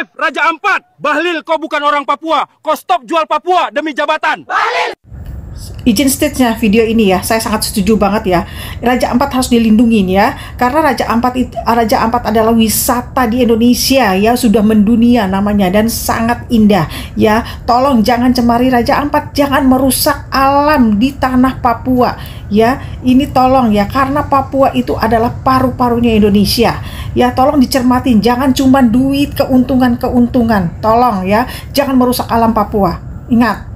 Safe Raja Ampat, Bahlil kau bukan orang Papua, kau stop jual Papua demi jabatan. Bahlil! Izin stage-nya video ini ya, saya sangat setuju banget ya. Raja Ampat harus dilindungi ya, karena Raja Ampat adalah wisata di Indonesia ya, sudah mendunia namanya dan sangat indah ya. Tolong jangan cemari Raja Ampat, jangan merusak alam di tanah Papua ya. Ini tolong ya, karena Papua itu adalah paru-parunya Indonesia ya. Tolong dicermatin, jangan cuma duit, keuntungan. Tolong ya, jangan merusak alam Papua. Ingat.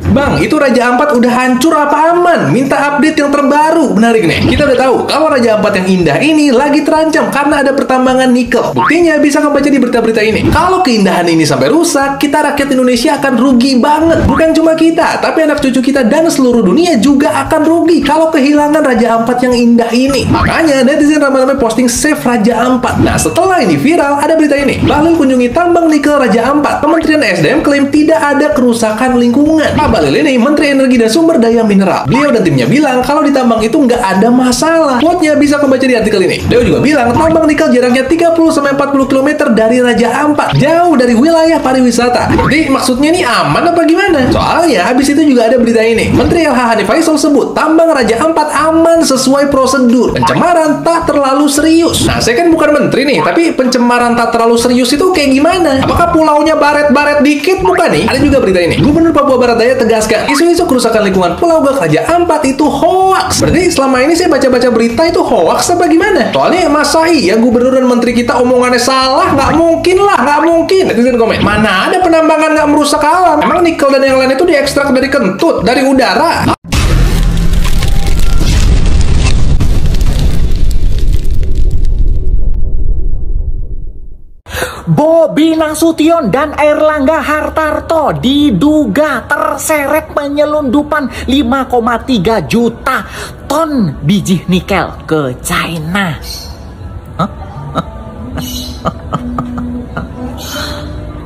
Bang, itu Raja Ampat udah hancur apa aman? Minta update yang terbaru. Menarik nih, kita udah tahu kalau Raja Ampat yang indah ini lagi terancam karena ada pertambangan nikel. Buktinya bisa kamu baca di berita-berita ini. Kalau keindahan ini sampai rusak, kita rakyat Indonesia akan rugi banget. Bukan cuma kita, tapi anak cucu kita dan seluruh dunia juga akan rugi kalau kehilangan Raja Ampat yang indah ini. Makanya netizen ramai-ramai posting save Raja Ampat. Nah, setelah ini viral, ada berita ini. Bahlil kunjungi tambang nikel Raja Ampat. Kementerian SDM klaim tidak ada kerusakan lingkungan. Bahlil ini Menteri Energi dan Sumber Daya Mineral. Beliau dan timnya bilang kalau di tambang itu nggak ada masalah. Quote-nya bisa membaca di artikel ini. Beliau juga bilang tambang nikel jaraknya 30-40 km dari Raja Ampat, jauh dari wilayah pariwisata. Jadi maksudnya ini aman apa gimana? Soalnya habis itu juga ada berita ini. Menteri LH Hanif Faisal sebut tambang Raja Ampat aman sesuai prosedur. Pencemaran tak terlalu serius. Nah, saya kan bukan menteri nih, tapi pencemaran tak terlalu serius itu kayak gimana? Apakah pulaunya baret-baret dikit? Bukan nih. Ada juga berita ini. Gubernur Papua Barat Daya tegaskan isu-isu kerusakan lingkungan Pulau Gak Raja Ampat itu hoax. Berarti selama ini saya baca-baca berita itu hoax apa gimana? Soalnya masa iya gubernur dan menteri kita omongannya salah? Nggak mungkin lah, nggak mungkin. Netizen komen, mana ada penambangan nggak merusak alam? Emang nikel dan yang lain itu diekstrak dari kentut, dari udara? Bobi Nasution dan Airlangga Hartarto diduga terseret penyelundupan 5,3 juta ton biji nikel ke China.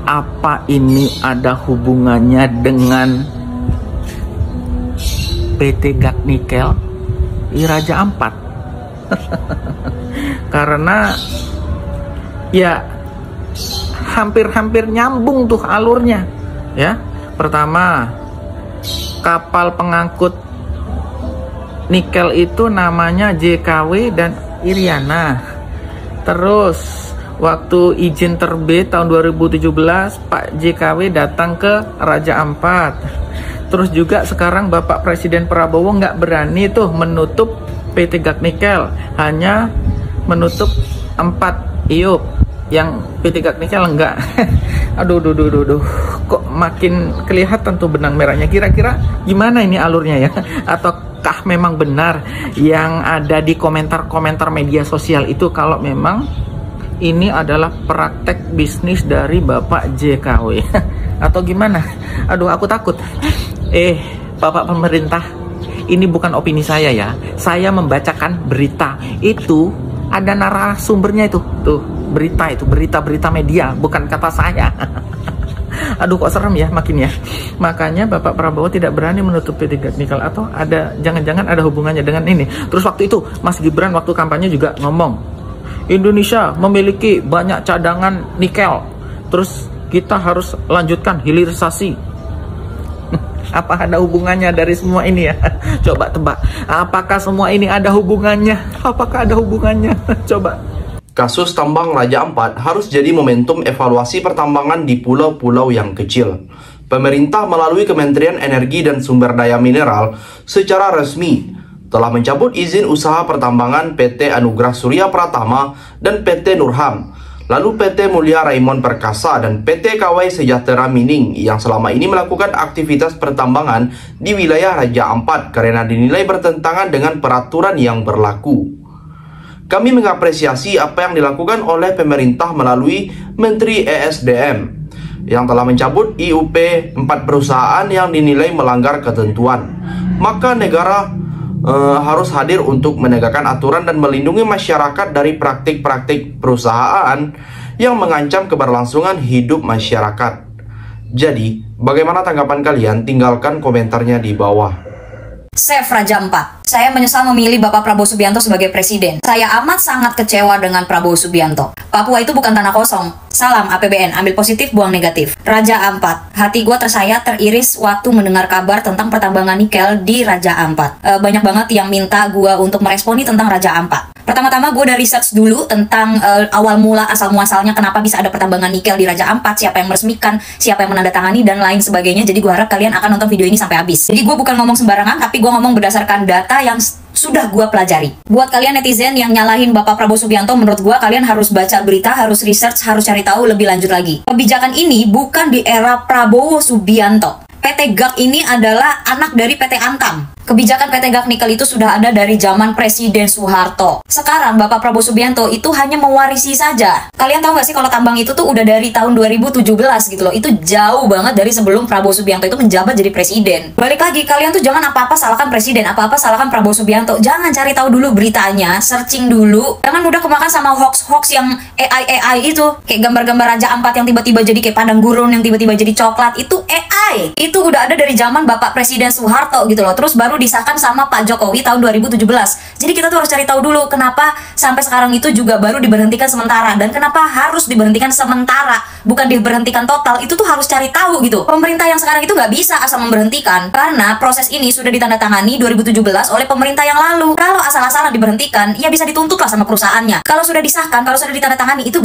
Apa ini ada hubungannya dengan PT Gat Nikel di Raja Ampat? Karena ya hampir-hampir nyambung tuh alurnya ya. Pertama, kapal pengangkut nikel itu namanya JKW dan Iriana. Terus waktu izin terbit tahun 2017 Pak JKW datang ke Raja Ampat. Terus juga sekarang Bapak Presiden Prabowo nggak berani tuh menutup PT Gat Nikel, hanya menutup 4 iup. Yang PT Gat Nikel enggak. Aduh, kok makin kelihatan tuh benang merahnya. Kira-kira gimana ini alurnya ya? Ataukah memang benar yang ada di komentar-komentar media sosial itu kalau memang ini adalah praktek bisnis dari Bapak JKW? Atau gimana? Aduh, aku takut. Bapak pemerintah, ini bukan opini saya ya. Saya membacakan berita. Itu ada narasumbernya itu. Tuh, berita media, bukan kata saya. Aduh, kok serem ya makin ya. Makanya Bapak Prabowo tidak berani menutup PT Gat Nikel, atau ada jangan-jangan ada hubungannya dengan ini. Terus waktu itu Mas Gibran waktu kampanye juga ngomong, Indonesia memiliki banyak cadangan nikel. Terus kita harus lanjutkan hilirisasi. Apa ada hubungannya dari semua ini ya? Coba tebak. Apakah semua ini ada hubungannya? Apakah ada hubungannya? Coba. Kasus tambang Raja Ampat harus jadi momentum evaluasi pertambangan di pulau-pulau yang kecil. Pemerintah melalui Kementerian Energi dan Sumber Daya Mineral secara resmi telah mencabut izin usaha pertambangan PT Anugrah Surya Pratama dan PT Nurham, lalu PT Mulia Raimon Perkasa dan PT Kawai Sejahtera Mining yang selama ini melakukan aktivitas pertambangan di wilayah Raja Ampat karena dinilai bertentangan dengan peraturan yang berlaku. Kami mengapresiasi apa yang dilakukan oleh pemerintah melalui Menteri ESDM yang telah mencabut IUP 4 perusahaan yang dinilai melanggar ketentuan. Maka negara harus hadir untuk menegakkan aturan dan melindungi masyarakat dari praktik-praktik perusahaan yang mengancam keberlangsungan hidup masyarakat. Jadi, bagaimana tanggapan kalian? Tinggalkan komentarnya di bawah. Save Raja Ampat. Saya menyesal memilih Bapak Prabowo Subianto sebagai presiden. Saya amat sangat kecewa dengan Prabowo Subianto. Papua itu bukan tanah kosong. Salam APBN, ambil positif, buang negatif. Raja Ampat. Hati gue tersayat, teriris waktu mendengar kabar tentang pertambangan nikel di Raja Ampat. Banyak banget yang minta gue untuk meresponi tentang Raja Ampat. Pertama-tama gue udah research dulu tentang awal mula asal-muasalnya kenapa bisa ada pertambangan nikel di Raja Ampat, siapa yang meresmikan, siapa yang menandatangani, dan lain sebagainya. Jadi gue harap kalian akan nonton video ini sampai habis. Jadi gue bukan ngomong sembarangan, tapi gue ngomong berdasarkan data yang sudah gue pelajari. Buat kalian netizen yang nyalahin Bapak Prabowo Subianto, menurut gue kalian harus baca berita, harus research, harus cari tahu lebih lanjut lagi. Kebijakan ini bukan di era Prabowo Subianto. PT GAK ini adalah anak dari PT Antam. Kebijakan PT GAK Nikel itu sudah ada dari zaman Presiden Soeharto. Sekarang Bapak Prabowo Subianto itu hanya mewarisi saja. Kalian tahu nggak sih kalau tambang itu tuh udah dari tahun 2017 gitu loh. Itu jauh banget dari sebelum Prabowo Subianto itu menjabat jadi presiden. Balik lagi, kalian tuh jangan apa-apa salahkan presiden, apa-apa salahkan Prabowo Subianto. Jangan cari tahu dulu beritanya, searching dulu. Jangan mudah kemakan sama hoax-hoax yang AI itu. Kayak gambar-gambar Raja Ampat yang tiba-tiba jadi kayak padang gurun, yang tiba-tiba jadi coklat. Itu AI. Itu udah ada dari zaman Bapak Presiden Soeharto gitu loh. Terus baru disahkan sama Pak Jokowi tahun 2017. Jadi kita tuh harus cari tahu dulu kenapa sampai sekarang itu juga baru diberhentikan sementara, dan kenapa harus diberhentikan sementara, bukan diberhentikan total. Itu tuh harus cari tahu gitu. Pemerintah yang sekarang itu nggak bisa asal memberhentikan, karena proses ini sudah ditandatangani 2017 oleh pemerintah yang lalu. Kalau asal-asalan diberhentikan, ya bisa dituntut lah sama perusahaannya. Kalau sudah disahkan, kalau sudah ditandatangani, itu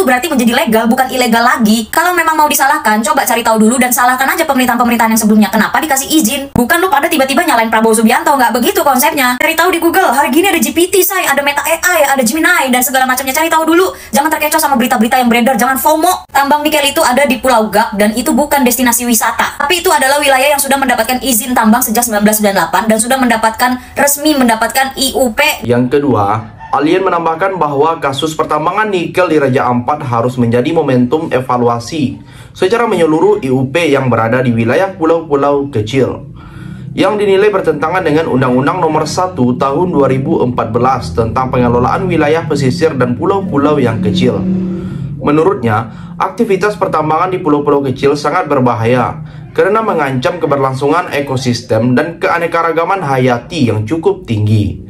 berarti menjadi legal, bukan ilegal lagi. Kalau memang mau disalahkan, coba cari tahu dulu dan salahkan aja pemerintahan-pemerintahan yang sebelumnya. Kenapa dikasih izin? Bukan lu pada tiba-tiba nyalain Prabowo Subianto, nggak begitu konsepnya. Cari tahu di Google, hari gini ada GPT, ada Meta AI, ada Gemini, dan segala macamnya. Cari tahu dulu. Jangan terkecoh sama berita-berita yang beredar, jangan FOMO. Tambang nikel itu ada di Pulau GAK, dan itu bukan destinasi wisata. Tapi itu adalah wilayah yang sudah mendapatkan izin tambang sejak 1998 dan sudah resmi mendapatkan IUP. Yang kedua, Alien menambahkan bahwa kasus pertambangan nikel di Raja Ampat harus menjadi momentum evaluasi secara menyeluruh IUP yang berada di wilayah pulau-pulau kecil, yang dinilai bertentangan dengan Undang-Undang Nomor 1 Tahun 2014 tentang pengelolaan wilayah pesisir dan pulau-pulau yang kecil. Menurutnya, aktivitas pertambangan di pulau-pulau kecil sangat berbahaya karena mengancam keberlangsungan ekosistem dan keanekaragaman hayati yang cukup tinggi.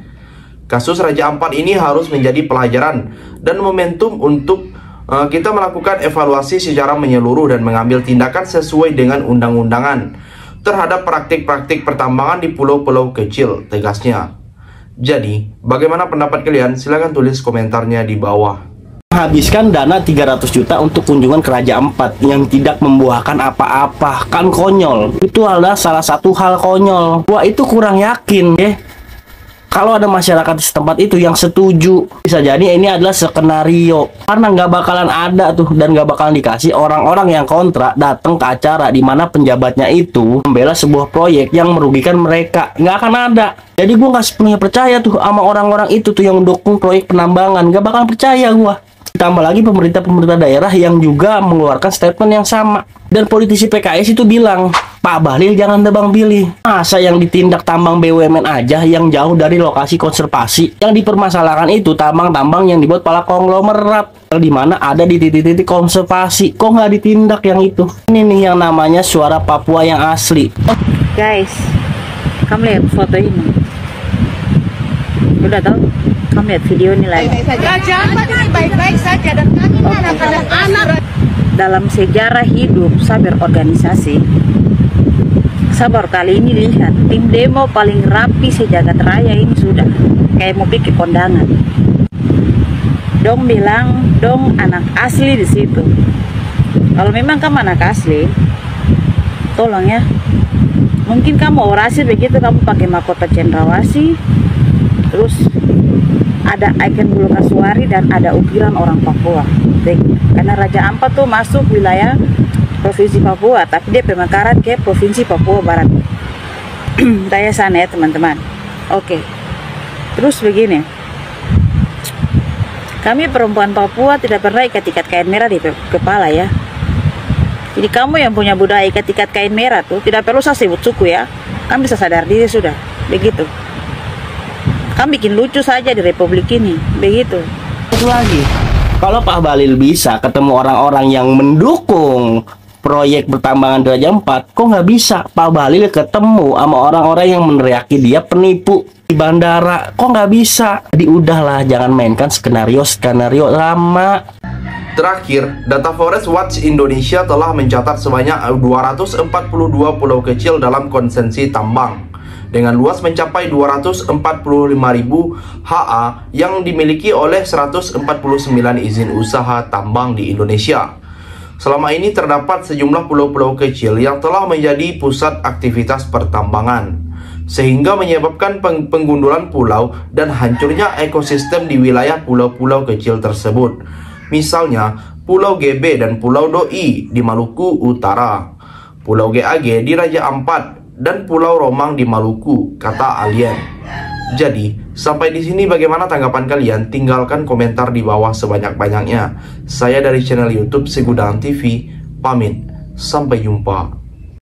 Kasus Raja Ampat ini harus menjadi pelajaran dan momentum untuk kita melakukan evaluasi secara menyeluruh dan mengambil tindakan sesuai dengan undang-undangan terhadap praktik-praktik pertambangan di pulau-pulau kecil, tegasnya. Jadi, bagaimana pendapat kalian? Silahkan tulis komentarnya di bawah. Menghabiskan dana 300 juta untuk kunjungan ke Raja Ampat yang tidak membuahkan apa-apa, kan konyol. Itu adalah salah satu hal konyol. Wah, itu kurang yakin ya. Kalau ada masyarakat di setempat itu yang setuju, bisa jadi ini adalah skenario, karena nggak bakalan ada tuh dan nggak bakalan dikasih orang-orang yang kontra datang ke acara di mana penjabatnya itu membela sebuah proyek yang merugikan mereka. Nggak akan ada. Jadi gue nggak sepenuhnya percaya tuh sama orang-orang itu tuh yang mendukung proyek penambangan. Nggak bakalan percaya gue. Ditambah lagi pemerintah daerah yang juga mengeluarkan statement yang sama. Dan politisi PKS itu bilang, Pak Bahlil jangan tebang pilih. Masa yang ditindak tambang BUMN aja yang jauh dari lokasi konservasi? Yang dipermasalahkan itu tambang-tambang yang dibuat para konglomerat, di mana ada di titik-titik konservasi. Kok nggak ditindak yang itu? Ini nih yang namanya suara Papua yang asli. Guys, kamu lihat foto ini. Udah tahu? Kamu lihat video ini lagi. Baik-baik saja dan kami anak-anak. Dalam sejarah hidup saya berorganisasi, saya baru kali ini lihat tim demo paling rapi sejagat raya ini sudah kayak mau bikin kondangan. Dong bilang dong anak asli di situ. Kalau memang kamu anak asli, tolong ya. Mungkin kamu orasi begitu, kamu pakai mahkota cendrawasih, terus ada ikon bulu kasuari dan ada ukiran orang Papua. Karena Raja Ampat tuh masuk wilayah Provinsi Papua, tapi dia pemekaran ke Provinsi Papua Barat. Daya sana ya teman-teman. Oke. Terus begini. Kami perempuan Papua tidak pernah ikat-ikat kain merah di kepala ya. Jadi kamu yang punya budaya ikat-ikat kain merah tuh tidak perlu saya sebut suku ya. Kamu bisa sadar diri sudah. Begitu. Kamu bikin lucu saja di Republik ini. Begitu. Itu lagi. Kalau Pak Bahlil bisa ketemu orang-orang yang mendukung proyek pertambangan di Raja Ampat, kok nggak bisa Pak Bahlil ketemu sama orang-orang yang meneriaki dia penipu di bandara? Kok nggak bisa? Jadi udahlah, jangan mainkan skenario lama. Terakhir, data Forest Watch Indonesia telah mencatat sebanyak 242 pulau kecil dalam konsensi tambang dengan luas mencapai 245.000 HA yang dimiliki oleh 149 izin usaha tambang di Indonesia. Selama ini terdapat sejumlah pulau-pulau kecil yang telah menjadi pusat aktivitas pertambangan, sehingga menyebabkan penggundulan pulau dan hancurnya ekosistem di wilayah pulau-pulau kecil tersebut. Misalnya, Pulau GB dan Pulau Doi di Maluku Utara, Pulau GAG di Raja Ampat, dan Pulau Romang di Maluku, kata Alien. Jadi, sampai di sini bagaimana tanggapan kalian? Tinggalkan komentar di bawah sebanyak-banyaknya. Saya dari channel YouTube Segudang TV, pamit. Sampai jumpa.